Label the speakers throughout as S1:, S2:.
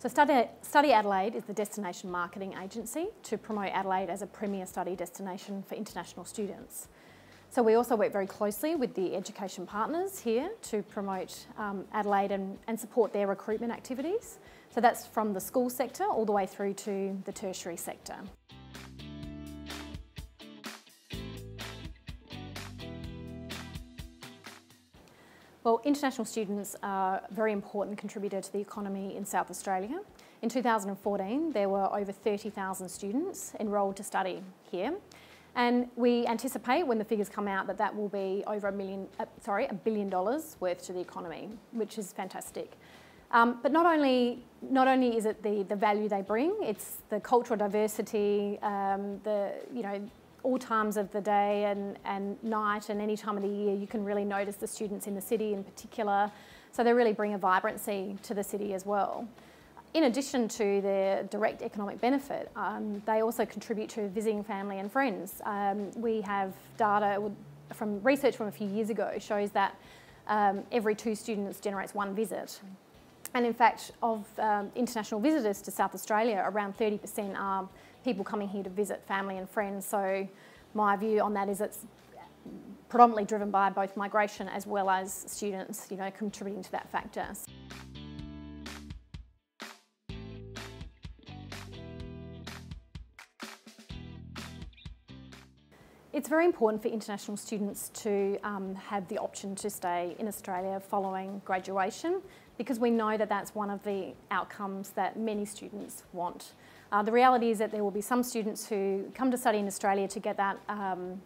S1: So Study Adelaide is the destination marketing agency to promote Adelaide as a premier study destination for international students. So we also work very closely with the education partners here to promote Adelaide and support their recruitment activities. So that's from the school sector all the way through to the tertiary sector. Well, international students are a very important contributor to the economy in South Australia. In 2014, there were over 30,000 students enrolled to study here. And we anticipate when the figures come out that will be over $1 billion worth to the economy, which is fantastic. But not only is it the value they bring, it's the cultural diversity, all times of the day and night and any time of the year. You can really notice the students in the city in particular. So they really bring a vibrancy to the city as well. In addition to their direct economic benefit, they also contribute to visiting family and friends. We have data from research from a few years ago shows that every 2 students generates 1 visit. And in fact, of international visitors to South Australia, around 30% are people coming here to visit family and friends. So my view on that is it's predominantly driven by both migration as well as students, contributing to that factor. It's very important for international students to have the option to stay in Australia following graduation, because we know that that's one of the outcomes that many students want. The reality is that there will be some students who come to study in Australia to get that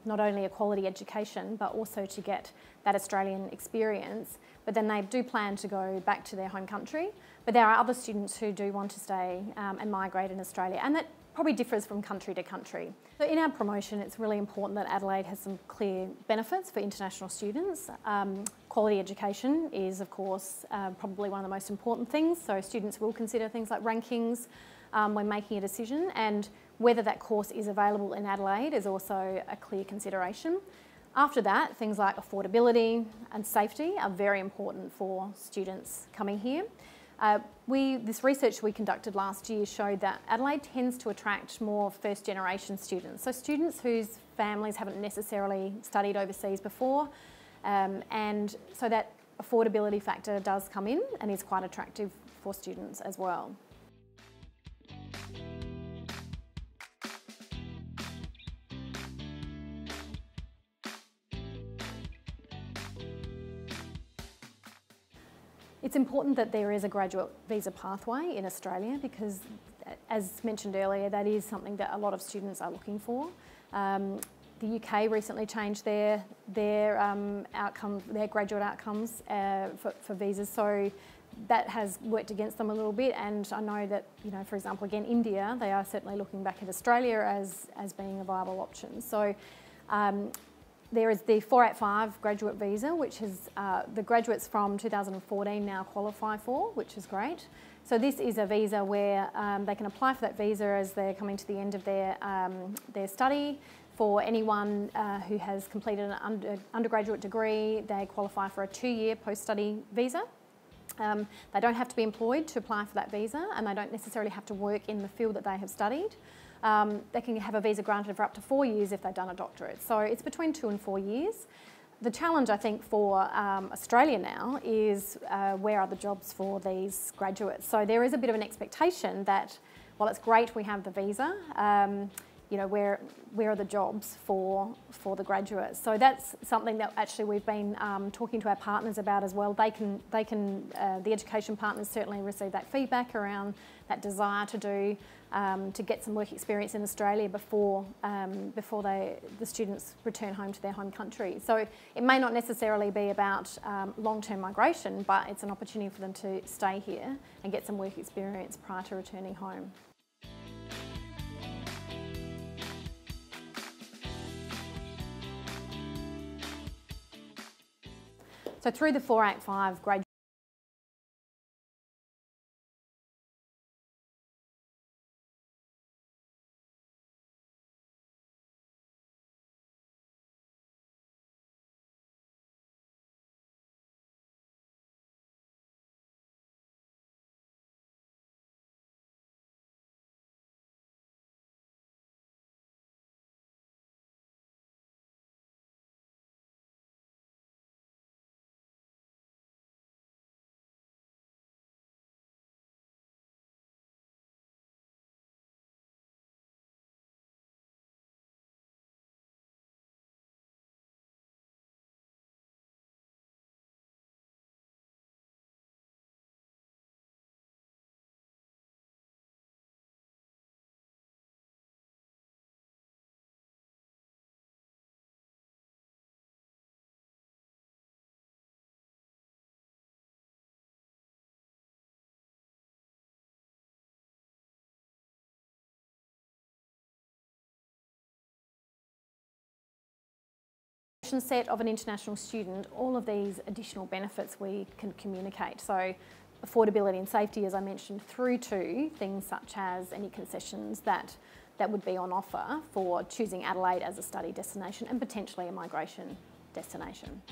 S1: not only a quality education but also to get that Australian experience, but then they do plan to go back to their home country. But there are other students who do want to stay and migrate in Australia, and that probably differs from country to country. So in our promotion, it's really important that Adelaide has some clear benefits for international students. Quality education is, of course, probably one of the most important things. So students will consider things like rankings when making a decision, and whether that course is available in Adelaide is also a clear consideration. After that, things like affordability and safety are very important for students coming here. This research we conducted last year showed that Adelaide tends to attract more first-generation students, so students whose families haven't necessarily studied overseas before, and so that affordability factor does come in and is quite attractive for students as well. It's important that there is a graduate visa pathway in Australia because, as mentioned earlier, that is something that a lot of students are looking for. The UK recently changed their graduate outcomes for visas, so that has worked against them a little bit. And I know that, for example, again, India, they are certainly looking back at Australia as being a viable option. So. There is the 485 graduate visa, which is the graduates from 2014 now qualify for, which is great. So this is a visa where they can apply for that visa as they're coming to the end of their study. For anyone who has completed an undergraduate degree, they qualify for a 2-year post-study visa. They don't have to be employed to apply for that visa, and they don't necessarily have to work in the field that they have studied. They can have a visa granted for up to 4 years if they've done a doctorate. So it's between 2 and 4 years. The challenge, I think, for Australia now is where are the jobs for these graduates? So there is a bit of an expectation that, while it's great we have the visa, where are the jobs for the graduates? So that's something that actually we've been talking to our partners about as well. The education partners certainly receive that feedback around that desire to get some work experience in Australia before the students return home to their home country. So it may not necessarily be about long-term migration, but it's an opportunity for them to stay here and get some work experience prior to returning home. So through the 485 graduate option set of an international student, all of these additional benefits we can communicate. So affordability and safety, as I mentioned, through to things such as any concessions that would be on offer for choosing Adelaide as a study destination and potentially a migration destination.